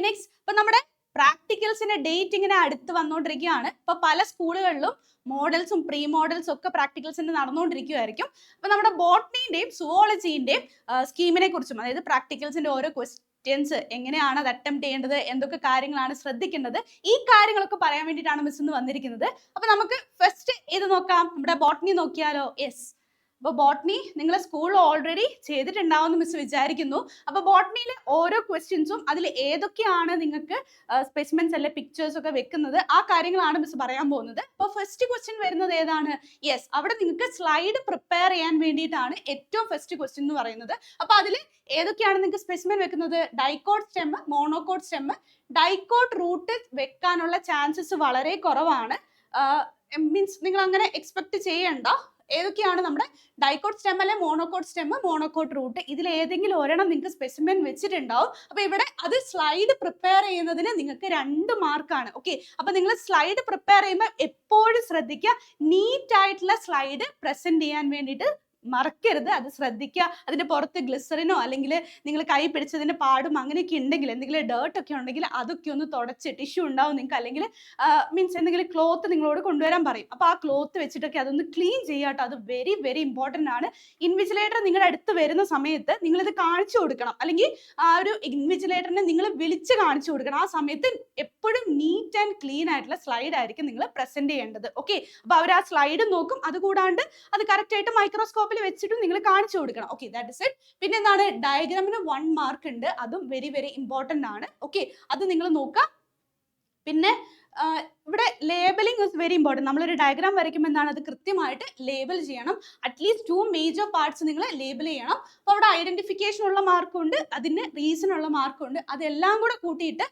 Next ഇപ്പൊ നമ്മുടെ പ്രാക്ടിക്കൽസിന്റെ date ഇങ്ങനെ അടുത്ത് വന്നുകൊണ്ടിരിക്കുകയാണ്. ഇപ്പൊ പല സ്കൂളുകളിലും മോഡൽസും പ്രീ മോഡൽസും ഒക്കെ പ്രാക്ടിക്കൽസിന് നടന്നുകൊണ്ടിരിക്കുകയായിരിക്കും. അപ്പൊ നമ്മുടെ ബോട്ടണിന്റെയും സുവോളജിന്റെയും സ്കീമിനെ കുറിച്ചും, അതായത് പ്രാക്ടിക്കൽസിന്റെ ഓരോ ക്വസ്റ്റ്യൻസ് എങ്ങനെയാണ് അത് അറ്റംപ്റ്റ് ചെയ്യേണ്ടത്, എന്തൊക്കെ കാര്യങ്ങളാണ് ശ്രദ്ധിക്കേണ്ടത്, ഈ കാര്യങ്ങളൊക്കെ പറയാൻ വേണ്ടിയിട്ടാണ് മിസ് ഇന്ന് വന്നിരിക്കുന്നത്. അപ്പൊ നമുക്ക് ഫസ്റ്റ് ഇത് നോക്കാം, നമ്മുടെ ബോട്ടണി നോക്കിയാലോ? യെസ്, അപ്പോൾ ബോട്ടണി നിങ്ങൾ സ്കൂളിൽ ഓൾറെഡി ചെയ്തിട്ടുണ്ടാവുമെന്ന് മിസ് വിചാരിക്കുന്നു. അപ്പോൾ ബോട്ടണിയിലെ ഓരോ ക്വസ്റ്റ്യൻസും അതിൽ ഏതൊക്കെയാണ് നിങ്ങൾക്ക് സ്പെസിമെൻസ് അല്ലെ പിക്ചേഴ്സ് ഒക്കെ വെക്കുന്നത്, ആ കാര്യങ്ങളാണ് മിസ് പറയാൻ പോകുന്നത്. അപ്പോൾ ഫസ്റ്റ് ക്വസ്റ്റ്യൻ വരുന്നത് ഏതാണ്? യെസ്, അവിടെ നിങ്ങൾക്ക് സ്ലൈഡ് പ്രിപ്പയർ ചെയ്യാൻ വേണ്ടിയിട്ടാണ് ഏറ്റവും ഫസ്റ്റ് ക്വസ്റ്റ്യൻ എന്ന് പറയുന്നത്. അപ്പോൾ അതിൽ ഏതൊക്കെയാണ് നിങ്ങൾക്ക് സ്പെസിമെൻ വെക്കുന്നത്? Dicot stem, monocot stem. Dicot root വെക്കാനുള്ള ചാൻസസ് വളരെ കുറവാണ്. മീൻസ് നിങ്ങൾ അങ്ങനെ എക്സ്പെക്ട് ചെയ്യണ്ട. ഏതൊക്കെയാണ് നമ്മുടെ ഡൈക്കോട്ട് സ്റ്റെം അല്ലെ മോണോക്കോട്ട് സ്റ്റെം, മോണോക്കോട്ട് റൂട്ട്, ഇതിൽ ഏതെങ്കിലും ഒരെണ്ണം നിങ്ങൾക്ക് സ്പെസിമെൻ വെച്ചിട്ടുണ്ടാവും. അപ്പൊ ഇവിടെ അത് സ്ലൈഡ് പ്രിപ്പയർ ചെയ്യുന്നതിന് നിങ്ങൾക്ക് 2 മാർക്കാണ്. ഓക്കെ, അപ്പൊ നിങ്ങൾ സ്ലൈഡ് പ്രിപ്പയർ ചെയ്യുമ്പോൾ എപ്പോഴും ശ്രദ്ധിക്കുക, നീറ്റ് ആയിട്ടുള്ള സ്ലൈഡ് പ്രസന്റ് ചെയ്യാൻ വേണ്ടിയിട്ട് മറക്കരുത്. അത് ശ്രദ്ധിക്കുക. അതിന്റെ പുറത്ത് ഗ്ലിസറിനോ അല്ലെങ്കിൽ നിങ്ങൾ കൈ പിടിച്ചതിന്റെ പാടും അങ്ങനെയൊക്കെ ഉണ്ടെങ്കിൽ, എന്തെങ്കിലും ഡേർട്ട് ഒക്കെ ഉണ്ടെങ്കിൽ അതൊക്കെ ഒന്ന് തുടച്ച്, ടിഷ്യൂ ഉണ്ടാവും നിങ്ങൾക്ക്, അല്ലെങ്കിൽ മീൻസ് എന്തെങ്കിലും ക്ലോത്ത് നിങ്ങളോട് കൊണ്ടുവരാൻ പറയും. അപ്പോൾ ആ ക്ലോത്ത് വെച്ചിട്ടൊക്കെ അതൊന്ന് ക്ലീൻ ചെയ്യാട്ടോ. അത് വെരി വെരി ഇമ്പോർട്ടൻ്റ് ആണ്. ഇൻവിജിലേറ്റർ നിങ്ങളുടെ അടുത്ത് വരുന്ന സമയത്ത് നിങ്ങളിത് കാണിച്ചു കൊടുക്കണം, അല്ലെങ്കിൽ ആ ഒരു ഇൻവിജിലേറ്ററിനെ നിങ്ങൾ വിളിച്ച് കാണിച്ചു കൊടുക്കണം. ആ സമയത്ത് എപ്പോഴും നീറ്റ് ആൻഡ് ക്ലീൻ ആയിട്ടുള്ള സ്ലൈഡ് ആയിരിക്കും നിങ്ങൾ പ്രസന്റ് ചെയ്യേണ്ടത്. ഓക്കെ, അപ്പോൾ അവർ ആ സ്ലൈഡ് നോക്കും. അതുകൂടാണ്ട് അത് കറക്റ്റ് ആയിട്ട് മൈക്രോസ്കോപ്പിൽ വെച്ചിട്ടും നിങ്ങൾ കാണിച്ചു കൊടുക്കണം. Okay, that is it. പിന്നെ എന്താണ്, ഡയഗ്രാമിന് 1 മാർക്ക് ഉണ്ട്. അതും വെരി വെരി ഇമ്പോർട്ടൻ്റ് ആണ്. ഓക്കെ, അത് നിങ്ങൾ നോക്കുക. പിന്നെ ഇവിടെ ലേബലിംഗ് ഇസ് വെരി ഇമ്പോർട്ടൻറ്റ്. നമ്മളൊരു ഡയഗ്രാം വരയ്ക്കുമ്പോൾ എന്താണ്, അത് കൃത്യമായിട്ട് ലേബൽ ചെയ്യണം. അറ്റ്ലീസ്റ്റ് 2 മേജർ പാർട്സ് നിങ്ങൾ ലേബൽ ചെയ്യണം. അപ്പോൾ അവിടെ ഐഡന്റിഫിക്കേഷൻ ഉള്ള മാർക്കുണ്ട്, അതിന് റീസൺ ഉള്ള മാർക്കുണ്ട്. അതെല്ലാം കൂടെ കൂട്ടിയിട്ട്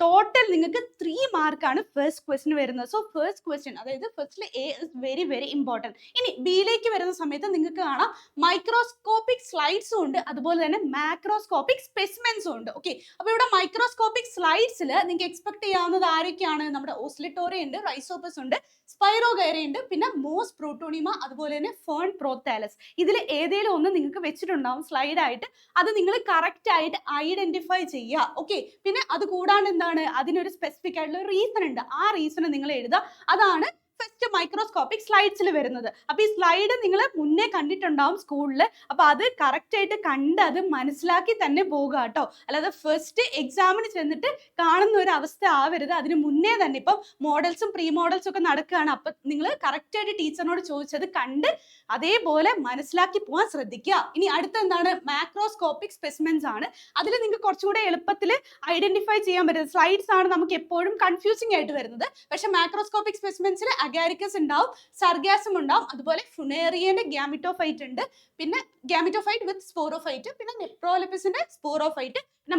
ടോട്ടൽ നിങ്ങൾക്ക് 3 മാർക്കാണ് ഫസ്റ്റ് ക്വസ്റ്റ്യൻ വരുന്നത്. സോ ഫസ്റ്റ് ക്വസ്റ്റ്യൻ, അതായത് ഫസ്റ്റിൽ A is very very important. ഇനി ബിയിലേക്ക് വരുന്ന സമയത്ത് നിങ്ങൾക്ക് കാണാം മൈക്രോസ്കോപ്പിക് സ്ലൈഡ്സും ഉണ്ട്, അതുപോലെ തന്നെ മാക്രോസ്കോപ്പിക് സ്പെസിമെൻസും ഉണ്ട്. ഓക്കെ, അപ്പോൾ ഇവിടെ മൈക്രോസ്കോപ്പിക് സ്ലൈഡ്സിൽ നിങ്ങൾക്ക് എക്സ്പെക്ട് ചെയ്യാവുന്നത് ആരൊക്കെയാണ്? നമ്മുടെ ഓസ്ലിറ്റോറിയ ഉണ്ട്, റൈസോപ്പസ് ഉണ്ട്, സ്പൈറോഗൈറ ഉണ്ട്, പിന്നെ മോസ് പ്രോട്ടോണിമ, അതുപോലെ തന്നെ ഫേൺ പ്രോത്താലസ്. ഇതിൽ ഏതെങ്കിലും ഒന്ന് നിങ്ങൾക്ക് വെച്ചിട്ടുണ്ടാവും സ്ലൈഡായിട്ട്. അത് നിങ്ങൾ കറക്റ്റ് ആയിട്ട് ഐഡന്റിഫൈ ചെയ്യുക. ഓക്കെ, പിന്നെ അത് കൂടാണ്ട് എന്താണ്, അതിനൊരു സ്പെസിഫിക് ആയിട്ടുള്ള റീസൺ ഉണ്ട്. ആ റീസൺ നിങ്ങൾ എഴുതുക. അതാണ് ഫസ്റ്റ് മൈക്രോസ്കോപ്പിക് സ്ലൈഡ്സിൽ വരുന്നത്. അപ്പോൾ ഈ സ്ലൈഡ് നിങ്ങൾ മുന്നേ കണ്ടിട്ടുണ്ടാവും സ്കൂളിൽ. അപ്പോൾ അത് കറക്റ്റ് ആയിട്ട് കണ്ട് അത് മനസ്സിലാക്കി തന്നെ പോകുക കേട്ടോ. അല്ലാതെ ഫസ്റ്റ് എക്സാമിന് ചെന്നിട്ട് കാണുന്ന ഒരു അവസ്ഥ ആവരുത്. അതിന് മുന്നേ തന്നെ ഇപ്പം മോഡൽസും പ്രീ മോഡൽസും ഒക്കെ നടക്കുകയാണ്. അപ്പം നിങ്ങൾ കറക്റ്റ് ആയിട്ട് ടീച്ചറിനോട് ചോദിച്ചത് കണ്ട് അതേപോലെ മനസ്സിലാക്കി പോകാൻ ശ്രദ്ധിക്കുക. ഇനി അടുത്ത എന്താണ്, മാക്രോസ്കോപ്പിക് സ്പെസിമെൻസ് ആണ്. അതിൽ നിങ്ങൾക്ക് കുറച്ചുകൂടെ എളുപ്പത്തിൽ ഐഡന്റിഫൈ ചെയ്യാൻ പറ്റുന്നത്. സ്ലൈഡ്സ് ആണ് നമുക്ക് എപ്പോഴും കൺഫ്യൂസിംഗ് ആയിട്ട് വരുന്നത്. പക്ഷെ മാക്രോസ്കോപ്പിക് സ്പെസിമെൻസിൽ അഗാരിക്കസ് ഉണ്ടാവും, സർഗാസം ഉണ്ടാവും, അതുപോലെ ഫുനേറിയന്റെ ഗ്യാമിറ്റോഫൈറ്റ് ഉണ്ട്, പിന്നെ ഗ്യാമിറ്റോഫൈറ്റ് വിത്ത് സ്പോറോഫൈറ്റ്, പിന്നെ നെപ്രോലിപ്പിസിന്റെ സ്പോറോഫൈറ്റ്, പിന്നെ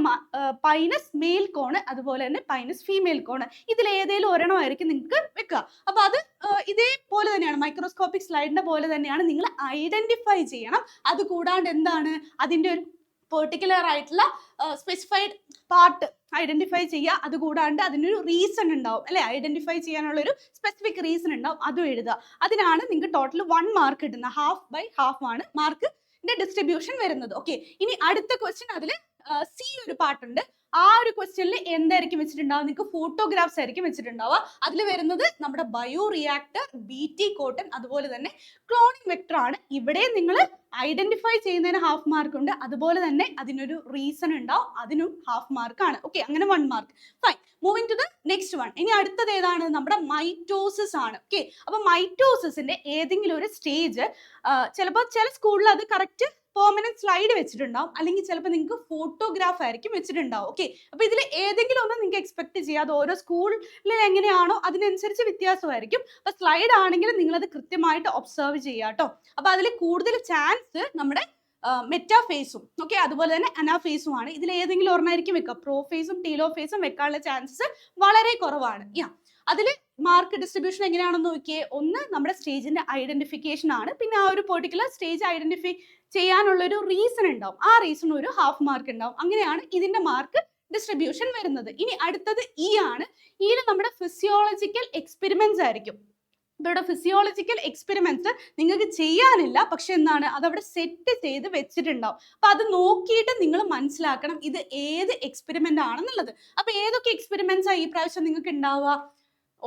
പൈനസ് മെയിൽ കോണ്, അതുപോലെ തന്നെ പൈനസ് ഫീമെയിൽ കോണ്. ഇതിൽ ഏതെങ്കിലും ഒരെണ്ണമായിരിക്കും നിങ്ങൾക്ക് വെക്കുക. അപ്പൊ അത് ഇതേപോലെ തന്നെയാണ്, മൈക്രോസ്കോപ്പിക് സ്ലൈഡിന്റെ പോലെ തന്നെയാണ് നിങ്ങൾ ഐഡന്റിഫൈ ചെയ്യണം. അത് കൂടാണ്ട് എന്താണ്, അതിന്റെ ഒരു പെർട്ടിക്കുലർ ആയിട്ടുള്ള സ്പെസിഫൈഡ് പാർട്ട് ഐഡന്റിഫൈ ചെയ്യുക. അതുകൂടാണ്ട് അതിനൊരു റീസൺ ഉണ്ടാവും അല്ലെ, ഐഡന്റിഫൈ ചെയ്യാനുള്ളൊരു സ്പെസിഫിക് റീസൺ ഉണ്ടാവും, അതും എഴുതുക. അതിനാണ് നിങ്ങൾക്ക് ടോട്ടൽ 1 മാർക്ക് കിട്ടുന്നത്. ഹാഫ് ബൈ ഹാഫ് ആണ് മാർക്കിന്റെ ഡിസ്ട്രിബ്യൂഷൻ വരുന്നത്. ഓക്കെ, ഇനി അടുത്ത ക്വസ്റ്റ്യൻ, അതിൽ സി ഒരു പാർട്ടുണ്ട്. ആ ഒരു ക്വസ്റ്റ്യനിൽ എന്തായിരിക്കും വെച്ചിട്ടുണ്ടാവുക, നിങ്ങൾക്ക് ഫോട്ടോഗ്രാഫ്സ് ആയിരിക്കും വെച്ചിട്ടുണ്ടാവുക. അതിൽ വരുന്നത് നമ്മുടെ ബയോ റിയാക്ടർ, BT കോട്ടൺ, അതുപോലെ തന്നെ ക്ലോണിംഗ് വെക്ടർ ആണ്. ഇവിടെ നിങ്ങൾ ഐഡന്റിഫൈ ചെയ്യുന്നതിന് ഹാഫ് മാർക്ക് ഉണ്ട്, അതുപോലെ തന്നെ അതിനൊരു റീസൺ ഉണ്ടാവും, അതിനും ഹാഫ് മാർക്കാണ്. ഓക്കെ, അങ്ങനെ 1 mark. Fine, moving to the next one. ഇനി അടുത്തത് ഏതാണ്, നമ്മുടെ മൈറ്റോസിസ് ആണ്. ഓക്കെ, അപ്പൊ മൈറ്റോസിന്റെ ഏതെങ്കിലും ഒരു സ്റ്റേജ് ചിലപ്പോൾ ചില സ്കൂളിൽ അത് കറക്റ്റ് പെർമനന്റ് സ്ലൈഡ് വെച്ചിട്ടുണ്ടാവും, അല്ലെങ്കിൽ ചിലപ്പോൾ നിങ്ങൾക്ക് ഫോട്ടോഗ്രാഫ് ആയിരിക്കും വെച്ചിട്ടുണ്ടാവും. ഓക്കെ, അപ്പൊ ഇതിൽ ഏതെങ്കിലും ഒന്ന് നിങ്ങൾക്ക് എക്സ്പെക്ട് ചെയ്യാം. അത് ഓരോ സ്കൂളിൽ എങ്ങനെയാണോ അതിനനുസരിച്ച് വ്യത്യാസമായിരിക്കും. അപ്പൊ സ്ലൈഡ് ആണെങ്കിൽ നിങ്ങൾ അത് കൃത്യമായിട്ട് ഒബ്സർവ് ചെയ്യുക കേട്ടോ. അപ്പൊ അതിൽ കൂടുതൽ ചാൻസ് നമ്മുടെ മെറ്റാഫേസും ഓക്കെ, അതുപോലെ തന്നെ അനാഫേസും ആണ്. ഇതിൽ ഏതെങ്കിലും ഒരെണ്ണമായിരിക്കും വെക്കുക. പ്രോഫേസും ടീലോഫേസും വെക്കാനുള്ള ചാൻസസ് വളരെ കുറവാണ്. അതിൽ മാർക്ക് ഡിസ്ട്രിബ്യൂഷൻ എങ്ങനെയാണെന്ന് നോക്കിയേ. ഒന്ന് നമ്മുടെ സ്റ്റേജിന്റെ ഐഡന്റിഫിക്കേഷൻ ആണ്, പിന്നെ ആ ഒരു പെർട്ടിക്കുലർ സ്റ്റേജ് ഐഡന്റിഫൈ ചെയ്യാനുള്ള ഒരു റീസൺ ഉണ്ടാവും, ആ റീസൺ ഒരു ഹാഫ് മാർക്ക് ഉണ്ടാവും. അങ്ങനെയാണ് ഇതിന്റെ മാർക്ക് ഡിസ്ട്രിബ്യൂഷൻ വരുന്നത്. ഇനി അടുത്തത് ഇ ആണ്. ഇതിൽ നമ്മുടെ ഫിസിയോളജിക്കൽ എക്സ്പെരിമെന്റ്സ് ആയിരിക്കും. ഇവിടെ ഫിസിയോളജിക്കൽ എക്സ്പെരിമെന്റ്സ് നിങ്ങൾക്ക് ചെയ്യാനില്ല, പക്ഷെ എന്താണ് അതവിടെ സെറ്റ് ചെയ്ത് വെച്ചിട്ടുണ്ടാവും. അപ്പൊ അത് നോക്കിയിട്ട് നിങ്ങൾ മനസ്സിലാക്കണം ഇത് ഏത് എക്സ്പെരിമെന്റ് ആണെന്നുള്ളത്. അപ്പൊ ഏതൊക്കെ എക്സ്പെരിമെന്റ്സ് ഈ പ്രാവശ്യം നിങ്ങൾക്ക് ഉണ്ടാവുക?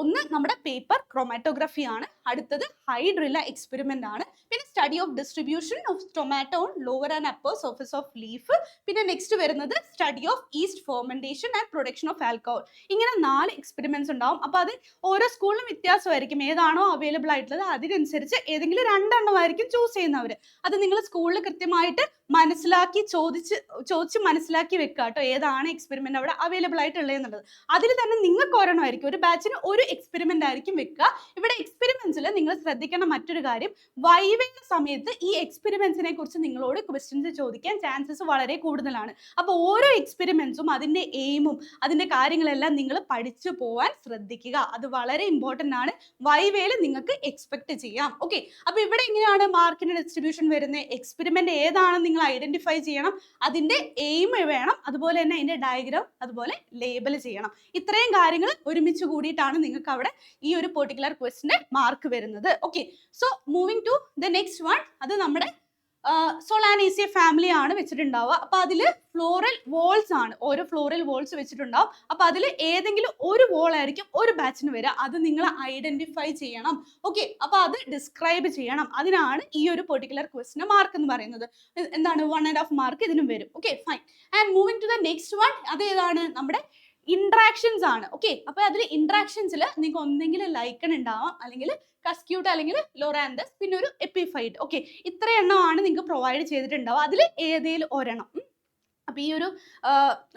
ഒന്ന് നമ്മുടെ പേപ്പർ ക്രോമാറ്റോഗ്രഫി ആണ്, അടുത്തത് ഹൈഡ്രില്ല എക്സ്പെരിമെന്റ് ആണ്, പിന്നെ study of distribution of tomato on lower and upper surface of leaf, പിന്നെ നെക്സ്റ്റ് വരുന്നത് study of east fermentation and production of alcohol. ഇങ്ങനെ 4 എക്സ്പെരിമെന്റ്സ് ഉണ്ടാവും. അപ്പൊ അത് ഓരോ സ്കൂളിലും വ്യത്യാസമായിരിക്കും, ഏതാണോ അവൈലബിൾ ആയിട്ടുള്ളത് അതിനനുസരിച്ച് ഏതെങ്കിലും 2 എണ്ണമായിരിക്കും ചൂസ് ചെയ്യുന്നവർ. അത് നിങ്ങൾ സ്കൂളിൽ കൃത്യമായിട്ട് മനസ്സിലാക്കി ചോദിച്ച് മനസ്സിലാക്കി വെക്കുക കേട്ടോ, ഏതാണ് എക്സ്പെരിമെന്റ് അവിടെ അവൈലബിൾ ആയിട്ടുള്ളത് എന്നുള്ളത്. അതിൽ തന്നെ നിങ്ങൾക്ക് ഒരെണ്ണമായിരിക്കും, ഒരു ബാച്ചിന് ഒരു എക്സ്പെരിമെന്റ് ആയിരിക്കും വെക്കുക. ഇവിടെ എക്സ്പെരിമെന്റ്സിൽ നിങ്ങൾ ശ്രദ്ധിക്കേണ്ട മറ്റൊരു കാര്യം, വൈവയുടെ സമയത്ത് ഈ എക്സ്പെരിമെന്റ്സിനെ കുറിച്ച് നിങ്ങളോട് ക്വസ്റ്റ്യൻസ് ചോദിക്കാൻ ചാൻസസ് വളരെ കൂടുതലാണ്. അപ്പോൾ ഓരോ എക്സ്പെരിമെന്റ്സും അതിന്റെ എയിമും അതിന്റെ കാര്യങ്ങളെല്ലാം നിങ്ങൾ പഠിച്ചു പോവാൻ ശ്രദ്ധിക്കുക. അത് വളരെ ഇമ്പോർട്ടന്റ് ആണ്, വൈവയിൽ നിങ്ങൾക്ക് എക്സ്പെക്ട് ചെയ്യാം. ഓക്കെ, അപ്പൊ ഇവിടെ എങ്ങനെയാണ് മാർക്കിന്റെ ഡിസ്ട്രിബ്യൂഷൻ വരുന്നത്? എക്സ്പെരിമെന്റ് ഏതാണെന്ന് നിങ്ങൾ ഐഡന്റിഫൈ ചെയ്യണം, അതിന്റെ എയിം വേണം, അതുപോലെ തന്നെ അതിന്റെ ഡയഗ്രാം അതുപോലെ ലേബൽ ചെയ്യണം. ഇത്രയും കാര്യങ്ങൾ ഒരുമിച്ച് കൂടിയിട്ടാണ് നിങ്ങൾക്ക് അവിടെ ഈ ഒരു പെർട്ടിക്കുലർ ക്വസ്റ്റിന്റെ മാർക്ക് വരുന്നത്. Okay, so moving to the next one. അത് നമ്മുടെ സോളാനേസിയ ഫാമിലി ആണ് വെച്ചിട്ടുണ്ടാവുക. അപ്പൊ അതില് ഫ്ലോറൽ വോൾസ് ആണ്, ഓരോ ഫ്ലോറൽ വോൾസ് വെച്ചിട്ടുണ്ടാവും. അപ്പൊ അതിൽ ഏതെങ്കിലും ഒരു വോൾ ആയിരിക്കും ഒരു ബാച്ചിന് വരിക, അത് നിങ്ങൾ ഐഡന്റിഫൈ ചെയ്യണം. ഓക്കെ, അപ്പൊ അത് ഡിസ്ക്രൈബ് ചെയ്യണം. അതിനാണ് ഈ ഒരു പെർട്ടിക്കുലർ ക്വസ്റ്റിന് മാർക്ക് എന്ന് പറയുന്നത്. എന്താണ് 1.5 മാർക്ക് ഇതിനും വരും. Okay, fine. And moving to the next one. അത് ഏതാണ്? നമ്മുടെ ഇന്ററാക്ഷൻസ് ആണ്. ഓക്കെ, അപ്പൊ അതിൽ ഇന്ററാക്ഷൻസിൽ നിങ്ങൾക്ക് ഒന്നെങ്കിൽ ലൈക്കൺ ഉണ്ടാവാം, അല്ലെങ്കിൽ കസ്ക്യൂട്ട്, അല്ലെങ്കിൽ ലോറാന്തസ്, പിന്നെ ഒരു എപ്പിഫൈറ്റ്. ഓക്കെ, ഇത്ര എണ്ണമാണ് നിങ്ങൾക്ക് പ്രൊവൈഡ് ചെയ്തിട്ടുണ്ടാവുക, അതിൽ ഏതെങ്കിലും ഒരെണ്ണം. അപ്പൊ ഈ ഒരു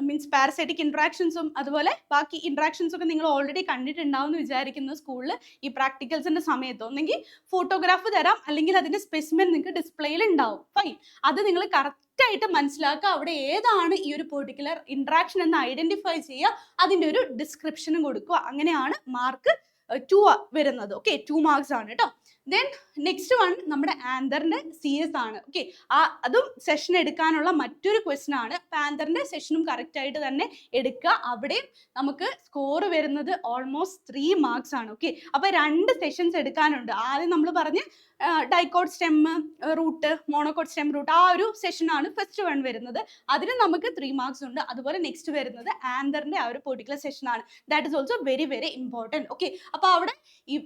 മീൻസ് പാരസൈറ്റിക് ഇന്ററാക്ഷൻസും അതുപോലെ ബാക്കി ഇന്ററാക്ഷൻസ് ഒക്കെ നിങ്ങൾ ഓൾറെഡി കണ്ടിട്ടുണ്ടാവും എന്ന് വിചാരിക്കുന്നു സ്കൂളിൽ. ഈ പ്രാക്ടിക്കൽസിന്റെ സമയത്ത് ഒന്നെങ്കിൽ ഫോട്ടോഗ്രാഫ് തരാം, അല്ലെങ്കിൽ അതിന്റെ സ്പെസിമെൻ നിങ്ങൾക്ക് ഡിസ്പ്ലേയിൽ ഉണ്ടാവും. ഫൈൻ, അത് നിങ്ങൾ കറക്റ്റ് ആയിട്ട് മനസ്സിലാക്കുക, അവിടെ ഏതാണ് ഈ ഒരു പെർട്ടിക്കുലർ ഇന്ററാക്ഷൻ എന്ന് ഐഡന്റിഫൈ ചെയ്യുക, അതിന്റെ ഒരു ഡിസ്ക്രിപ്ഷനും കൊടുക്കുക. അങ്ങനെയാണ് മാർക്ക് 2 വരുന്നത്. ഓക്കെ, 2 മാർക്സ് ആണ് കേട്ടോ. ദെൻ നെക്സ്റ്റ് വൺ നമ്മുടെ ആന്തറിന്റെ CS ആണ്. ഓക്കെ, അതും സെഷൻ എടുക്കാനുള്ള മറ്റൊരു ക്വസ്റ്റൻ ആണ്. അപ്പൊ ആന്തറിന്റെ സെഷനും കറക്റ്റ് ആയിട്ട് തന്നെ എടുക്കുക. അവിടെയും നമുക്ക് സ്കോർ വരുന്നത് ഓൾമോസ്റ്റ് 3 മാർക്സ് ആണ്. ഓക്കെ, അപ്പൊ 2 സെഷൻസ് എടുക്കാനുണ്ട്. ആദ്യം നമ്മൾ പറഞ്ഞ് dicot stem root, monocot stem root, ആ ഒരു സെഷനാണ് ഫസ്റ്റ് വൺ വരുന്നത്. അതിന് നമുക്ക് 3 മാർക്സ് ഉണ്ട്. അതുപോലെ നെക്സ്റ്റ് വരുന്നത് ആന്തറിന്റെ ആ ഒരു പെർട്ടിക്കുലർ സെഷനാണ്. That is also very very important. Okay, അപ്പോൾ അവിടെ ഈ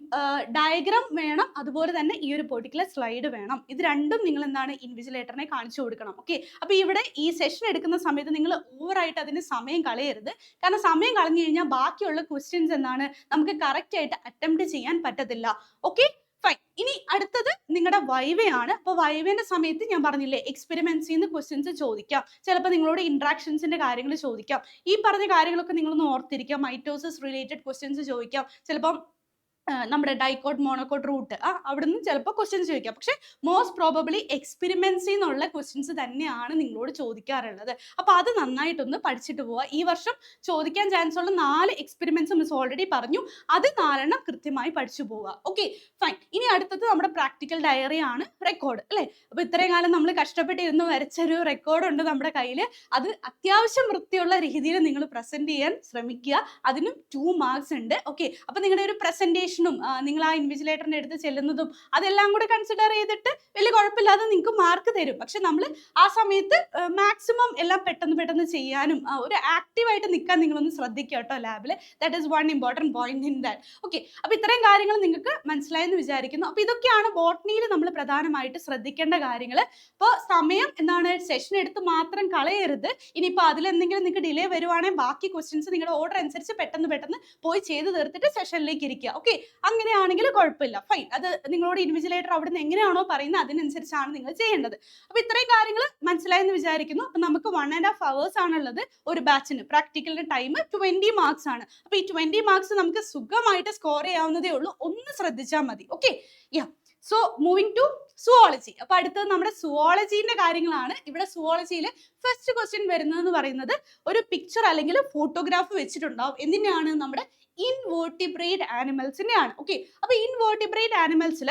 ഡയഗ്രാം വേണം, അതുപോലെ തന്നെ ഈ ഒരു പെർട്ടിക്കുലർ സ്ലൈഡ് വേണം. ഇത് രണ്ടും നിങ്ങൾ എന്താണ് ഇൻവിജിലേറ്ററിനെ കാണിച്ചു കൊടുക്കണം. ഓക്കെ, അപ്പോൾ ഇവിടെ ഈ സെഷൻ എടുക്കുന്ന സമയത്ത് നിങ്ങൾ ഓവറായിട്ട് അതിന് സമയം കളയരുത്. കാരണം സമയം കളഞ്ഞു കഴിഞ്ഞാൽ ബാക്കിയുള്ള ക്വസ്റ്റ്യൻസ് എന്താണ് നമുക്ക് കറക്റ്റ് ആയിട്ട് അറ്റംപ്റ്റ് ചെയ്യാൻ പറ്റത്തില്ല. Okay, fine. ഇനി അടുത്തത് നിങ്ങളുടെ വൈവയാണ്. അപ്പോൾ വൈവേന്റെ സമയത്ത് ഞാൻ പറഞ്ഞില്ലേ, എക്സ്പെരിമെന്റ്സിൽ നിന്ന് ക്വസ്റ്റ്യൻസ് ചോദിക്കാം, ചിലപ്പോൾ നിങ്ങളോട് ഇന്ററാക്ഷൻസിന്റെ കാര്യങ്ങൾ ചോദിക്കാം. ഈ പറഞ്ഞ കാര്യങ്ങളൊക്കെ നിങ്ങളൊന്ന് ഓർത്തിരിക്കാം. മൈറ്റോസിസ് റിലേറ്റഡ് ക്വസ്റ്റ്യൻസ് ചോദിക്കാം, ചിലപ്പം നമ്മുടെ ഡൈക്കോട്ട് മോണോക്കോട്ട് റൂട്ട് അവിടുന്ന് ചിലപ്പോൾ ക്വസ്റ്റ്യൻസ് ചോദിക്കാം. പക്ഷെ മോസ്റ്റ് പ്രോബബ്ലി എക്സ്പെരിമെന്റ്സിൽ നിന്നുള്ള ക്വസ്റ്റ്യൻസ് തന്നെയാണ് നിങ്ങളോട് ചോദിക്കാറുള്ളത്. അപ്പോൾ അത് നന്നായിട്ടൊന്ന് പഠിച്ചിട്ട് പോവുക. ഈ വർഷം ചോദിക്കാൻ ചാൻസ് ഉള്ള 4 എക്സ്പെരിമെന്റ്സ് മിസ് ഓൾറെഡി പറഞ്ഞു, അത് 4 എണ്ണം കൃത്യമായി പഠിച്ചു പോവുക. Okay, fine. ഇനി അടുത്തത് നമ്മുടെ പ്രാക്ടിക്കൽ ഡയറി ആണ്, റെക്കോർഡ് അല്ലേ. അപ്പോൾ ഇത്രയും കാലം നമ്മൾ കഷ്ടപ്പെട്ടിരുന്ന് വരച്ചൊരു റെക്കോർഡ് ഉണ്ട് നമ്മുടെ കയ്യിൽ. അത് അത്യാവശ്യം വൃത്തിയുള്ള രീതിയിൽ നിങ്ങൾ പ്രസന്റ് ചെയ്യാൻ ശ്രമിക്കുക. അതിനും 2 മാർക്സ് ഉണ്ട്. ഓക്കെ, അപ്പോൾ നിങ്ങളുടെ ഒരു പ്രസന്റേഷൻ നിങ്ങൾ ആ ഇൻവിജിലേറ്ററിന്റെ അടുത്ത് ചെല്ലുന്നതും അതെല്ലാം കൂടെ കൺസിഡർ ചെയ്തിട്ട് വലിയ കുഴപ്പമില്ലാതെ നിങ്ങൾക്ക് മാർക്ക് തരും. പക്ഷെ നമ്മൾ ആ സമയത്ത് മാക്സിമം എല്ലാം പെട്ടെന്ന് ചെയ്യാനും ഒരു ആക്റ്റീവായിട്ട് നിൽക്കാൻ നിങ്ങളൊന്ന് ശ്രദ്ധിക്കുക കേട്ടോ ലാബിൽ. That is one important point in that. Okay, അപ്പോൾ ഇത്രയും കാര്യങ്ങൾ നിങ്ങൾക്ക് മനസ്സിലായെന്ന് വിചാരിക്കുന്നു. അപ്പോൾ ഇതൊക്കെയാണ് ബോട്ടണിയിൽ നമ്മൾ പ്രധാനമായിട്ട് ശ്രദ്ധിക്കേണ്ട കാര്യങ്ങൾ. അപ്പോൾ സമയം എന്താണ് സെഷൻ എടുത്ത് മാത്രം കളയരുത്. ഇനിയിപ്പോൾ അതിലെന്തെങ്കിലും നിങ്ങൾക്ക് ഡിലേ വരുവാണെങ്കിൽ ബാക്കി ക്വസ്റ്റ്യൻസ് നിങ്ങളുടെ ഓർഡർ അനുസരിച്ച് പെട്ടെന്ന് പോയി ചെയ്ത് തീർത്തിട്ട് സെഷനിലേക്ക് ഇരിക്കുക. ഓക്കെ, അങ്ങനെയാണെങ്കിൽ കുഴപ്പമില്ല, ഫൈൻ. അത് നിങ്ങളോട് ഇൻവിജിലേറ്റർ അവിടുന്ന് എങ്ങനെയാണോ പറയുന്നത് അതിനനുസരിച്ചാണ് നിങ്ങൾ ചെയ്യേണ്ടത്. അപ്പൊ ഇത്രയും കാര്യങ്ങൾ മനസ്സിലായെന്ന് വിചാരിക്കുന്നു. അപ്പൊ നമുക്ക് 1.5 hours ആണുള്ളത് ഒരു ബാച്ചിന്. പ്രാക്ടിക്കലിന്റെ ടൈം 20 മാർക്സ് ആണ്. അപ്പൊ ഈ 20 മാർക്സ് നമുക്ക് സുഖമായിട്ട് സ്കോർ ചെയ്യാവുന്നതേ ഉള്ളൂ, ഒന്ന് ശ്രദ്ധിച്ചാൽ മതി. Okay, yeah. So moving to zoology. അപ്പൊ അടുത്തത് നമ്മുടെ സുവോളജീന്റെ കാര്യങ്ങളാണ്. ഇവിടെ സുവോളജിയിൽ ഫസ്റ്റ് ക്വസ്റ്റ്യൻ വരുന്നതെന്ന് പറയുന്നത് ഒരു പിക്ചർ അല്ലെങ്കിൽ ഫോട്ടോഗ്രാഫ് വെച്ചിട്ടുണ്ടാവും. എന്തിനാണ്? നമ്മുടെ ഇൻവേർട്ടിബ്രേറ്റ് ആനിമൽസിന്റെ ആണ്. ഓക്കെ, അപ്പൊ ഇൻവേർട്ടിബ്രേറ്റ് ആനിമൽസിൽ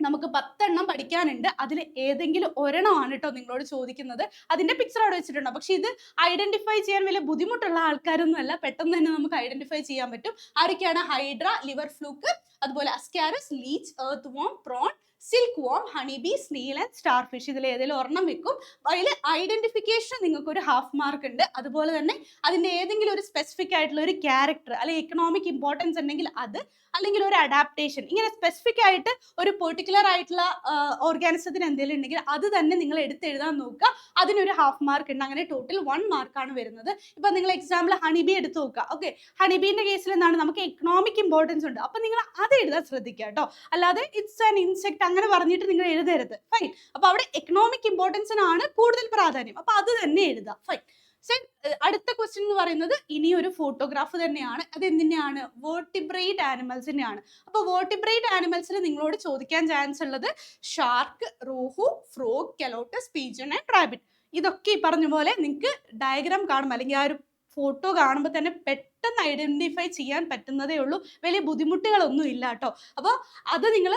നമുക്ക് 10 എണ്ണം പഠിക്കാനുണ്ട്. അതിൽ ഏതെങ്കിലും ഒരെണ്ണമാണ് കേട്ടോ നിങ്ങളോട് ചോദിക്കുന്നത്. അതിന്റെ പിക്ചർ അവിടെ വെച്ചിട്ടുണ്ടാവും. പക്ഷെ ഇത് ഐഡന്റിഫൈ ചെയ്യാൻ വലിയ ബുദ്ധിമുട്ടുള്ള ആൾക്കാരൊന്നും അല്ല. പെട്ടെന്ന് തന്നെ നമുക്ക് ഐഡന്റിഫൈ ചെയ്യാൻ പറ്റും. ആരൊക്കെയാണ്? ഹൈഡ്ര, ലിവർ ഫ്ലൂക്ക്, അതുപോലെ ascaris, leech, earth worm, prawn, silk worm, honey bee, snail and star fish. ഇതിൽ ഏതെങ്കിലും ഒരെണ്ണം വെക്കും. അതിൽ ഐഡന്റിഫിക്കേഷൻ നിങ്ങൾക്ക് ഒരു ഹാഫ് മാർക്ക് ഉണ്ട്. അതുപോലെ തന്നെ അതിന്റെ ഏതെങ്കിലും ഒരു സ്പെസിഫിക് ആയിട്ടുള്ള ഒരു ക്യാരക്ടർ അല്ലെങ്കിൽ എക്കണോമിക് ഇമ്പോർട്ടൻസ് ഉണ്ടെങ്കിൽ അത്, അല്ലെങ്കിൽ ഒരു അഡാപ്റ്റേഷൻ, ഇങ്ങനെ സ്പെസിഫിക് ആയിട്ട് ഒരു പെർട്ടിക്കുലർ ആയിട്ടുള്ള ഓർഗാനിസത്തിന് എന്തെങ്കിലും ഉണ്ടെങ്കിൽ അത് തന്നെ നിങ്ങൾ എടുത്തെഴുതാൻ നോക്കുക. അതിനൊരു ഹാഫ് മാർക്ക് ഉണ്ട്. അങ്ങനെ ടോട്ടൽ 1 മാർക്കാണ് വരുന്നത്. ഇപ്പൊ നിങ്ങൾ എക്സാമ്പിൾ ഹണിബി എടുത്ത് നോക്കുക. ഓക്കെ, ഹണിബീന്റെ കേസിൽ എന്താണ്? നമുക്ക് എക്കണോമിക് ഇമ്പോർട്ടൻസ് ഉണ്ട്. അപ്പൊ നിങ്ങൾ അത് എഴുതാൻ ശ്രദ്ധിക്കുക കേട്ടോ. അല്ലാതെ ഇറ്റ്സ് ആൻ ഇൻസെക്ട് അങ്ങനെ പറഞ്ഞിട്ട് നിങ്ങൾ എഴുതരുത്. ഫൈൻ. അപ്പൊ അവിടെ എക്കണോമിക് ഇമ്പോർട്ടൻസിനാണ് കൂടുതൽ പ്രാധാന്യം. അപ്പൊ അത് തന്നെ എഴുതുക. ഫൈൻ. അടുത്ത ക്വസ്റ്റ്യൻ എന്ന് പറയുന്നത് ഇനി ഒരു ഫോട്ടോഗ്രാഫ് തന്നെയാണ്. അത് എന്തിനാണ്? വേർട്ടിബ്രേറ്റ് ആനിമൽസിനെയാണ്. അപ്പൊ വേർട്ടിബ്രേറ്റ് ആനിമൽസിൽ നിങ്ങളോട് ചോദിക്കാൻ ചാൻസ് ഉള്ളത് shark, rohu, frog, calotes, pigeon and rabbit. ഇതൊക്കെ ഈ പറഞ്ഞ പോലെ നിങ്ങൾക്ക് ഡയഗ്രാം കാണുമ്പോൾ അല്ലെങ്കിൽ ആ ഒരു ഫോട്ടോ കാണുമ്പോൾ തന്നെ പെട്ടെന്ന് ഐഡന്റിഫൈ ചെയ്യാൻ പറ്റുന്നതേ ഉള്ളൂ. വലിയ ബുദ്ധിമുട്ടുകളൊന്നും ഇല്ല കേട്ടോ. അപ്പോൾ അത് നിങ്ങൾ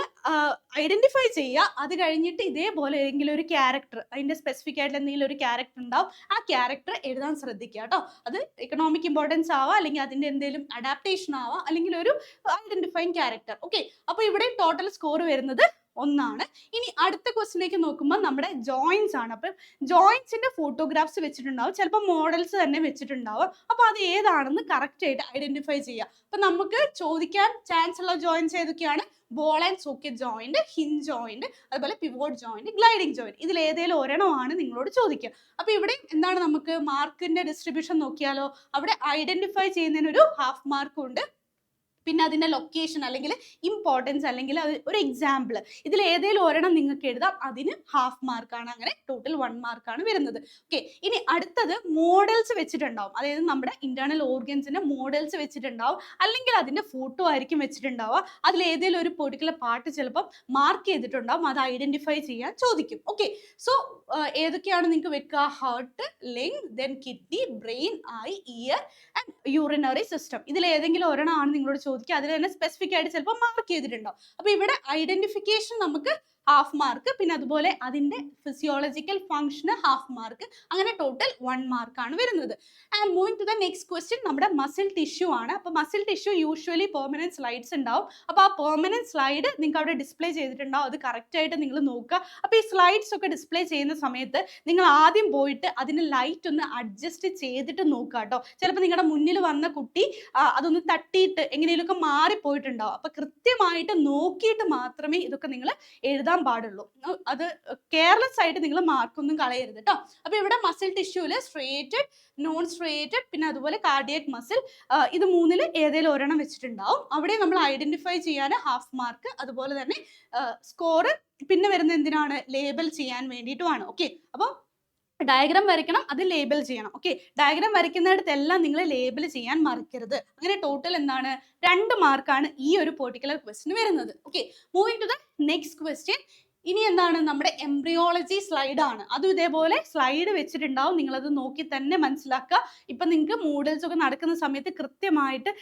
ഐഡന്റിഫൈ ചെയ്യുക. അത് കഴിഞ്ഞിട്ട് ഇതേപോലെ ഏതെങ്കിലും ഒരു ക്യാരക്ടർ, അതിന്റെ സ്പെസിഫിക് ആയിട്ട് എന്തെങ്കിലും ഒരു ക്യാരക്ടർ ഉണ്ടാവും. ആ ക്യാരക്ടർ എഴുതാൻ ശ്രദ്ധിക്കുക കേട്ടോ. അത് എക്കണോമിക് ഇമ്പോർട്ടൻസ് ആവാം, അല്ലെങ്കിൽ അതിന്റെ എന്തെങ്കിലും അഡാപ്റ്റേഷൻ ആവാം, അല്ലെങ്കിൽ ഒരു ഐഡന്റിഫൈങ് ക്യാരക്ടർ. ഓക്കെ, അപ്പോൾ ഇവിടെ ടോട്ടൽ സ്കോർ വരുന്നത് 1. ഇനി അടുത്ത ക്വസ്റ്റിലേക്ക് നോക്കുമ്പോൾ നമ്മുടെ ജോയിൻസ് ആണ്. അപ്പം ജോയിൻസിന്റെ ഫോട്ടോഗ്രാഫ്സ് വെച്ചിട്ടുണ്ടാവും. ചിലപ്പോൾ മോഡൽസ് തന്നെ വെച്ചിട്ടുണ്ടാവും. അപ്പൊ അത് ഏതാണെന്ന് കറക്റ്റ് ആയിട്ട് ഐഡന്റിഫൈ ചെയ്യുക. അപ്പൊ നമുക്ക് ചോദിക്കാൻ ചാൻസ് ഉള്ള ജോയിൻസ് ഏതൊക്കെയാണ്? Ball and socket joint, hinge joint, അതുപോലെ പിവോട്ട് ജോയിന്റ്, ഗ്ലൈഡിംഗ് ജോയിന്റ്. ഇതിൽ ഏതെങ്കിലും ഒരെണ്ണമാണ് നിങ്ങളോട് ചോദിക്കുക. അപ്പൊ ഇവിടെ എന്താണ്? നമുക്ക് മാർക്കിന്റെ ഡിസ്ട്രിബ്യൂഷൻ നോക്കിയാലോ. അവിടെ ഐഡന്റിഫൈ ചെയ്യുന്നതിന് ഒരു ഹാഫ് മാർക്കും ഉണ്ട്. പിന്നെ അതിന്റെ ലൊക്കേഷൻ അല്ലെങ്കിൽ ഇമ്പോർട്ടൻസ് അല്ലെങ്കിൽ ഒരു എക്സാമ്പിൾ, ഇതിൽ ഏതെങ്കിലും ഒരെണ്ണം നിങ്ങൾക്ക് എഴുതാം. അതിന് ഹാഫ് മാർക്കാണ്. അങ്ങനെ ടോട്ടൽ 1 മാർക്കാണ് വരുന്നത്. ഓക്കെ, ഇനി അടുത്തത് മോഡൽസ് വെച്ചിട്ടുണ്ടാവും. അതായത് നമ്മുടെ ഇന്റേണൽ ഓർഗൻസിന്റെ മോഡൽസ് വെച്ചിട്ടുണ്ടാവും, അല്ലെങ്കിൽ അതിന്റെ ഫോട്ടോ ആയിരിക്കും വെച്ചിട്ടുണ്ടാവുക. അതിൽ ഏതെങ്കിലും ഒരു പെർട്ടിക്കുലർ പാർട്ട് ചിലപ്പം മാർക്ക് ചെയ്തിട്ടുണ്ടാവും. അത് ഐഡന്റിഫൈ ചെയ്യാൻ ചോദിക്കും. ഓക്കെ, സോ ഏതൊക്കെയാണ് നിങ്ങൾക്ക് വെക്കുക? Heart, length, then kidney, brain, I, year and urinary system. ഇതിൽ ഏതെങ്കിലും ഒരെണ്ണമാണ് നിങ്ങളോട് ചോദിക്കുക. അതിൽ തന്നെ സ്പെസിഫിക് ആയിട്ട് ചിലപ്പോൾ മാർക്ക് ചെയ്തിട്ടുണ്ടാവും. അപ്പൊ ഇവിടെ ഐഡന്റിഫിക്കേഷൻ നമുക്ക് ഹാഫ് മാർക്ക്, പിന്നെ അതുപോലെ അതിന്റെ ഫിസിയോളജിക്കൽ ഫംഗ്ഷന് ഹാഫ് മാർക്ക്. അങ്ങനെ ടോട്ടൽ 1 മാർക്കാണ് വരുന്നത്. And moving to the next question, നമ്മുടെ മസിൽ ടിഷ്യൂ ആണ്. അപ്പൊ muscle tissue usually permanent slides ഉണ്ടാവും. അപ്പൊ ആ പെർമനന്റ് സ്ലൈഡ് നിങ്ങൾക്ക് അവിടെ ഡിസ്പ്ലേ ചെയ്തിട്ടുണ്ടാവും. അത് കറക്റ്റ് ആയിട്ട് നിങ്ങൾ നോക്കുക. അപ്പൊ ഈ സ്ലൈഡ്സ് ഒക്കെ ഡിസ്പ്ലേ ചെയ്യുന്ന സമയത്ത് നിങ്ങൾ ആദ്യം പോയിട്ട് അതിന് ലൈറ്റ് ഒന്ന് അഡ്ജസ്റ്റ് ചെയ്തിട്ട് നോക്കുക കേട്ടോ. ചിലപ്പോൾ നിങ്ങളുടെ മുന്നിൽ വന്ന കുട്ടി അതൊന്ന് തട്ടിയിട്ട് എങ്ങനെയൊക്കെ മാറിപ്പോയിട്ടുണ്ടാവും. അപ്പൊ കൃത്യമായിട്ട് നോക്കിയിട്ട് മാത്രമേ ഇതൊക്കെ നിങ്ങൾ എഴുതാൻ പാടുള്ളൂ. അത് കെയർലെസ് ആയിട്ട് നിങ്ങൾ മാർക്കൊന്നും കളയരുത് കേട്ടോ. അപ്പൊ ഇവിടെ മസിൽ ടിഷ്യൂല് സ്ട്രേറ്റഡ്, നോൺ സ്ട്രേറ്റഡ്, പിന്നെ അതുപോലെ കാർഡിയക് മസിൽ, ഇത് 3-ൽ ഏതെങ്കിലും ഒരെണ്ണം വെച്ചിട്ടുണ്ടാവും. അവിടെ നമ്മൾ ഐഡന്റിഫൈ ചെയ്യാൻ ഹാഫ് മാർക്ക്. അതുപോലെ തന്നെ സ്കോർ പിന്നെ വരുന്ന എന്തിനാണ്? ലേബൽ ചെയ്യാൻ വേണ്ടിയിട്ടുമാണ്. ഓക്കെ, അപ്പോൾ ഡയഗ്രാം വരയ്ക്കണം, അത് ലേബൽ ചെയ്യണം. ഓക്കെ, ഡയഗ്രാം വരയ്ക്കുന്നിടത്തെല്ലാം നിങ്ങൾ ലേബൽ ചെയ്യാൻ മറക്കരുത്. അങ്ങനെ ടോട്ടൽ എന്താണ്? 2 മാർക്കാണ് ഈ ഒരു പെർട്ടിക്കുലർ ക്വസ്റ്റിന് വരുന്നത്. Okay, moving to the next question. ഇനി എന്താണ്? നമ്മുടെ എംബ്രിയോളജി സ്ലൈഡ് ആണ്. അതും ഇതേപോലെ സ്ലൈഡ് വെച്ചിട്ടുണ്ടാവും. നിങ്ങളത് നോക്കി തന്നെ മനസ്സിലാക്കുക. ഇപ്പൊ നിങ്ങൾക്ക് മോഡൽസ് ഒക്കെ നടക്കുന്ന സമയത്ത് കൃത്യമായിട്ട്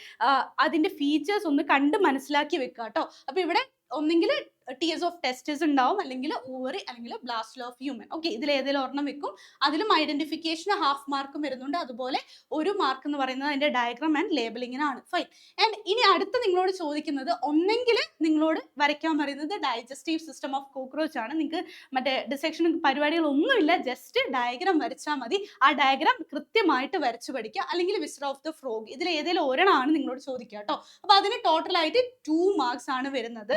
അതിന്റെ ഫീച്ചേഴ്സ് ഒന്ന് കണ്ട് മനസ്സിലാക്കി വെക്കുക കേട്ടോ. അപ്പൊ ഇവിടെ ഒന്നെങ്കിൽ ടിയേഴ്സ് ഓഫ് ടെസ്റ്റസ് ഉണ്ടാവും, അല്ലെങ്കിൽ ഓവറി, അല്ലെങ്കിൽ ബ്ലാസ്റ്റൽ ഓഫ് ഹ്യൂമൻ. ഓക്കെ, ഇതിൽ ഏതെങ്കിലും ഒരെണ്ണം വെക്കും. അതിലും ഐഡന്റിഫിക്കേഷന് ഹാഫ് മാർക്കും വരുന്നുണ്ട്. അതുപോലെ 1 മാർക്ക് എന്ന് പറയുന്നത് അതിന്റെ ഡയഗ്രാം ആൻഡ് ലേബലിങ്ങിനാണ്. ഫൈൻ. ആൻഡ് ഇനി അടുത്ത് നിങ്ങളോട് ചോദിക്കുന്നത്, ഒന്നെങ്കിൽ നിങ്ങളോട് വരയ്ക്കാൻ പറയുന്നത് ഡൈജസ്റ്റീവ് സിസ്റ്റം ഓഫ് കോക്രോച്ച് ആണ്. നിങ്ങൾക്ക് മറ്റേ ഡിസെക്ഷൻ പരിപാടികളൊന്നുമില്ല, ജസ്റ്റ് ഡയഗ്രാം വരച്ചാൽ മതി. ആ ഡയഗ്രാം കൃത്യമായിട്ട് വരച്ചു പഠിക്കുക. അല്ലെങ്കിൽ വിസർ ഓഫ് ദ ഫ്രോഗ്, ഇതിൽ ഏതെങ്കിലും ഒരെണ്ണമാണ് നിങ്ങളോട് ചോദിക്കുക കേട്ടോ. അപ്പൊ അതിന് ടോട്ടലായിട്ട് 2 മാർക്സ് ആണ് വരുന്നത്.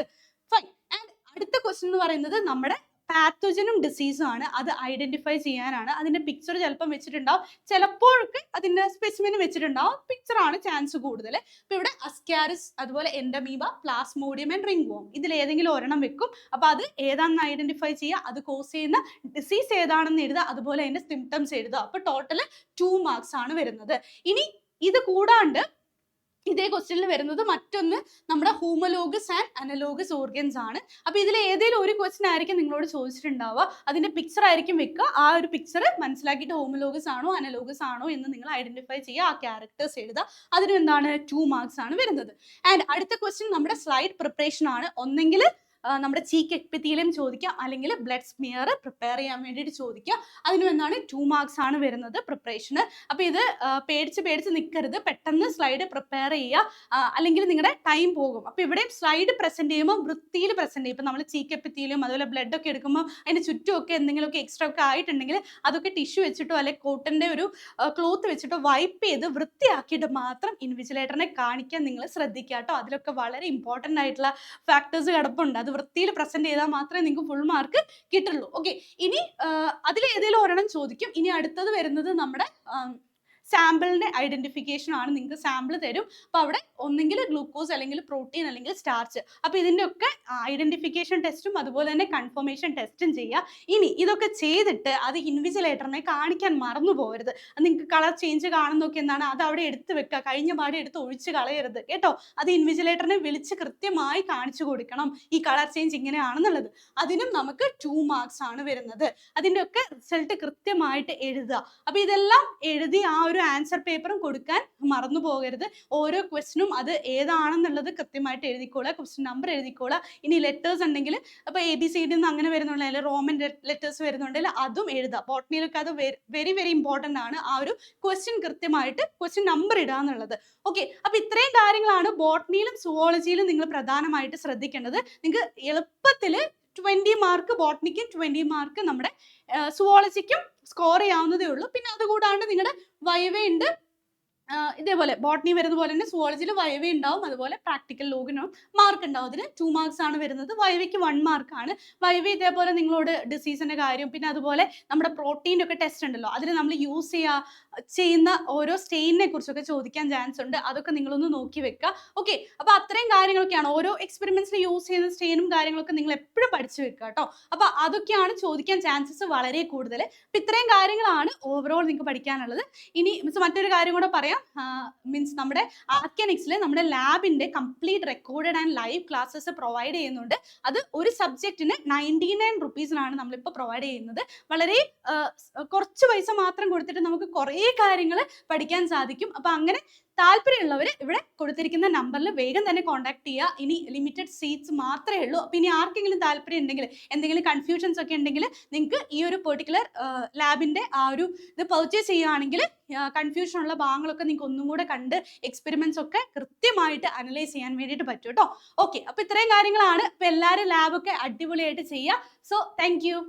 ഫൈൻ. ആൻഡ് അടുത്ത ക്വസ്റ്റ്യൻ എന്ന് പറയുന്നത് നമ്മുടെ പാത്തോജനും ഡിസീസും ആണ്. അത് ഐഡന്റിഫൈ ചെയ്യാനാണ്. അതിന്റെ പിക്ചർ ചിലപ്പം വെച്ചിട്ടുണ്ടാവും, ചിലപ്പോഴൊക്കെ അതിന്റെ സ്പെസിമെൻ വെച്ചിട്ടുണ്ടാവും. പിക്ചർ ആണ് ചാൻസ് കൂടുതൽ. ഇപ്പൊ ഇവിടെ അസ്കാരിസ്, അതുപോലെ Entamoeba, Plasmodium and ringworm, ഇതിൽ ഏതെങ്കിലും ഒരെണ്ണം വെക്കും. അപ്പൊ അത് ഏതാണെന്ന് ഐഡന്റിഫൈ ചെയ്യുക. അത് കോസ് ചെയ്യുന്ന ഡിസീസ് ഏതാണെന്ന് എഴുതുക. അതുപോലെ അതിന്റെ സിംറ്റംസ് എഴുതുക. അപ്പൊ ടോട്ടൽ 2 മാർക്സ് ആണ് വരുന്നത്. ഇനി ഇത് കൂടാണ്ട് ഇതേ ക്വസ്റ്റ്യനിൽ വരുന്നത് മറ്റൊന്ന് നമ്മുടെ ഹോമോലോഗസ് ആൻഡ് അനലോഗസ് ഓർഗൻസ് ആണ്. അപ്പൊ ഇതിൽ ഏതെങ്കിലും ഒരു ക്വസ്റ്റ്യൻ ആയിരിക്കും നിങ്ങളോട് ചോദിച്ചിട്ടുണ്ടാവുക. അതിന്റെ പിക്ചർ ആയിരിക്കും വെക്കുക. ആ ഒരു പിക്ചർ മനസ്സിലാക്കിയിട്ട് ഹോമോലോഗസ് ആണോ അനലോഗസ് ആണോ എന്ന് നിങ്ങൾ ഐഡന്റിഫൈ ചെയ്യുക. ആ ക്യാരക്ടേഴ്സ് എഴുതുക. അതിന് എന്താണ്? 2 മാർക്സ് ആണ് വരുന്നത്. ആൻഡ് അടുത്ത ക്വസ്റ്റ്യൻ നമ്മുടെ സ്ലൈഡ് പ്രിപ്പറേഷൻ ആണ്. ഒന്നെങ്കിൽ നമ്മുടെ ചീക്ക് എപ്പിത്തീലിയം ചോദിക്കാം, അല്ലെങ്കിൽ ബ്ലഡ് സ്മിയർ പ്രിപ്പയർ ചെയ്യാൻ വേണ്ടിയിട്ട് ചോദിക്കാം. അതിനും എന്താണ് 2 മാർക്സ് ആണ് വരുന്നത് പ്രിപ്പറേഷന്. അപ്പോൾ ഇത് പേടിച്ച് നിൽക്കരുത്, പെട്ടെന്ന് സ്ലൈഡ് പ്രിപ്പയർ ചെയ്യുക, അല്ലെങ്കിൽ നിങ്ങളുടെ ടൈം പോകും. അപ്പോൾ ഇവിടെ സ്ലൈഡ് പ്രസന്റ് ചെയ്യുമ്പോൾ വൃത്തിയിൽ പ്രസന്റ് ചെയ്യും. ഇപ്പോൾ നമ്മൾ ചീക്ക് എപ്പിത്തീലിയം അതുപോലെ ബ്ലഡ് ഒക്കെ എടുക്കുമ്പോൾ അതിൻ്റെ ചുറ്റുമൊക്കെ എന്തെങ്കിലുമൊക്കെ എക്സ്ട്രാ ഒക്കെ ആയിട്ടുണ്ടെങ്കിൽ അതൊക്കെ ടിഷ്യൂ വെച്ചിട്ടോ അല്ലെങ്കിൽ കോട്ടൻ്റെ ഒരു ക്ലോത്ത് വെച്ചിട്ടോ വൈപ്പ് ചെയ്ത് വൃത്തിയാക്കിയിട്ട് മാത്രം ഇൻവിജിലേറ്ററിനെ കാണിക്കാൻ നിങ്ങൾ ശ്രദ്ധിക്കുക കേട്ടോ. അതിലൊക്കെ വളരെ ഇമ്പോർട്ടൻ്റ് ആയിട്ടുള്ള ഫാക്ടേഴ്സ് കിടപ്പുണ്ട്. അത് വൃത്തിയിൽ പ്രസന്റ് ചെയ്താൽ മാത്രമേ നിങ്ങൾക്ക് ഫുൾ മാർക്ക് കിട്ടുള്ളൂ. ഓക്കെ, ഇനി അതിൽ ഏതെങ്കിലും ഒരെണ്ണം ചോദിക്കും. ഇനി അടുത്തത് വരുന്നത് നമ്മുടെ സാമ്പിളിൻ്റെ ഐഡന്റിഫിക്കേഷൻ ആണ്. നിങ്ങൾക്ക് സാമ്പിൾ തരും. അപ്പോൾ അവിടെ ഒന്നെങ്കിൽ ഗ്ലൂക്കോസ് അല്ലെങ്കിൽ പ്രോട്ടീൻ അല്ലെങ്കിൽ സ്റ്റാർച്ച്. അപ്പോൾ ഇതിൻ്റെ ഒക്കെ ഐഡന്റിഫിക്കേഷൻ ടെസ്റ്റും അതുപോലെ തന്നെ കൺഫർമേഷൻ ടെസ്റ്റും ചെയ്യുക. ഇനി ഇതൊക്കെ ചെയ്തിട്ട് അത് ഇൻവിജിലേറ്ററിനെ കാണിക്കാൻ മറന്നു പോകരുത്. നിങ്ങൾക്ക് കളർ ചേഞ്ച് കാണുന്നൊക്കെ എന്താണ്, അത് അവിടെ എടുത്ത് വെക്കുക, കഴിഞ്ഞ പാടെ എടുത്ത് ഒഴിച്ച് കളയരുത് കേട്ടോ. അത് ഇൻവിജിലേറ്ററിനെ വിളിച്ച് കൃത്യമായി കാണിച്ചു കൊടുക്കണം ഈ കളർ ചേഞ്ച് ഇങ്ങനെയാണെന്നുള്ളത്. അതിനും നമുക്ക് 2 മാർക്സ് ആണ് വരുന്നത്. അതിൻ്റെ ഒക്കെ റിസൾട്ട് കൃത്യമായിട്ട് എഴുതുക. അപ്പോൾ ഇതെല്ലാം എഴുതി ആ ഒരു ആൻസർ പേപ്പറും കൊടുക്കാൻ മറന്നു പോകരുത്. ഓരോ ക്വസ്റ്റിനും അത് ഏതാണെന്നുള്ളത് കൃത്യമായിട്ട് എഴുതിക്കോളുക, ക്വസ്റ്റ്യൻ നമ്പർ എഴുതിക്കോളുക. ഇനി ലെറ്റേഴ്സ് ഉണ്ടെങ്കിൽ അപ്പോൾ ABCD എന്ന് അങ്ങനെ വരുന്നുണ്ടെങ്കിൽ റോമൻ ലെറ്റേഴ്സ് വരുന്നുണ്ടെങ്കിൽ അതും എഴുതുക. ബോട്ടണിയിലൊക്കെ അത് വെരി ഇമ്പോർട്ടൻ്റ് ആണ് ആ ഒരു ക്വസ്റ്റ്യൻ കൃത്യമായിട്ട് ക്വസ്റ്റ്യൻ നമ്പർ ഇടുക എന്നുള്ളത്. ഓക്കെ, അപ്പോൾ ഇത്രയും കാര്യങ്ങളാണ് ബോട്ടണിയിലും സുവോളജിയിലും നിങ്ങൾ പ്രധാനമായിട്ട് ശ്രദ്ധിക്കേണ്ടത്. നിങ്ങൾക്ക് എളുപ്പത്തിൽ 20 മാർക്ക് ബോട്ടണിക്കും 20 മാർക്ക് നമ്മുടെ സുവോളജിക്കും സ്കോർ ചെയ്യാവുന്നതേ ഉള്ളൂ. പിന്നെ അതുകൂടാണ്ട് നിങ്ങളുടെ വൈവേ ഉണ്ട്. ഇതേപോലെ ബോട്ടണി വരുന്ന പോലെ തന്നെ സുവോളജിയിൽ വൈവേ ഉണ്ടാവും, അതുപോലെ പ്രാക്ടിക്കൽ ലോഗിനും മാർക്ക് ഉണ്ടാവും. അതിന് 2 മാർക്സ് ആണ് വരുന്നത്. വൈവയ്ക്ക് 1 മാർക്കാണ്. വൈവ ഇതേപോലെ നിങ്ങളോട് ഡിസീസിൻ്റെ കാര്യം പിന്നെ അതുപോലെ നമ്മുടെ പ്രോട്ടീൻ്റെ ഒക്കെ ടെസ്റ്റ് ഉണ്ടല്ലോ, അതിൽ നമ്മൾ യൂസ് ചെയ്യുന്ന ഓരോ സ്റ്റെയിനെ കുറിച്ചൊക്കെ ചോദിക്കാൻ ചാൻസ് ഉണ്ട്. അതൊക്കെ നിങ്ങളൊന്ന് നോക്കി വെക്കുക. ഓക്കെ, അപ്പോൾ അത്രയും കാര്യങ്ങളൊക്കെയാണ്. ഓരോ എക്സ്പെരിമെന്റ്സിൽ യൂസ് ചെയ്യുന്ന സ്റ്റെയിനും കാര്യങ്ങളൊക്കെ നിങ്ങൾ എപ്പോഴും പഠിച്ചു വെക്കുക കേട്ടോ. അപ്പോൾ അതൊക്കെയാണ് ചോദിക്കാൻ ചാൻസസ് വളരെ കൂടുതൽ. അപ്പോൾ ഇത്രയും കാര്യങ്ങളാണ് ഓവറോൾ നിങ്ങൾക്ക് പഠിക്കാനുള്ളത്. ഇനി മിസ് മറ്റൊരു കാര്യം കൂടെ പറയാം. മീൻസ് നമ്മുടെ ആർക്കാനിക്സിൽ നമ്മുടെ ലാബിന്റെ complete recorded and live classes provide ചെയ്യുന്നുണ്ട്. അത് ഒരു സബ്ജക്റ്റിന് 99 റുപ്പീസിനാണ് നമ്മളിപ്പോൾ പ്രൊവൈഡ് ചെയ്യുന്നത്. വളരെ കുറച്ച് പൈസ മാത്രം കൊടുത്തിട്ട് നമുക്ക് കുറേ കാര്യങ്ങൾ പഠിക്കാൻ സാധിക്കും. അപ്പോൾ അങ്ങനെ താല്പര്യമുള്ളവർ ഇവിടെ കൊടുത്തിരിക്കുന്ന നമ്പറിൽ വേഗം തന്നെ കോൺടാക്ട് ചെയ്യുക. ഇനി ലിമിറ്റഡ് സീറ്റ്സ് മാത്രമേ ഉള്ളൂ. അപ്പോൾ ഇനി ആർക്കെങ്കിലും താല്പര്യം ഉണ്ടെങ്കിൽ, എന്തെങ്കിലും കൺഫ്യൂഷൻസ് ഒക്കെ ഉണ്ടെങ്കിൽ, നിങ്ങൾക്ക് ഈ ഒരു പെർട്ടിക്കുലർ ലാബിൻ്റെ ആ ഒരു ഇത് പർച്ചേസ് ചെയ്യുകയാണെങ്കിൽ കൺഫ്യൂഷൻ ഉള്ള ഭാഗങ്ങളൊക്കെ നിങ്ങൾക്ക് ഒന്നും കൂടെ കണ്ട് എക്സ്പെരിമെന്റ്സ് ഒക്കെ കൃത്യമായിട്ട് അനലൈസ് ചെയ്യാൻ വേണ്ടിയിട്ട് പറ്റും കേട്ടോ. ഓക്കെ, അപ്പോൾ ഇത്രയും കാര്യങ്ങളാണ്. അപ്പോൾ എല്ലാവരും ലാബൊക്കെ അടിപൊളിയായിട്ട് ചെയ്യുക. So thank you.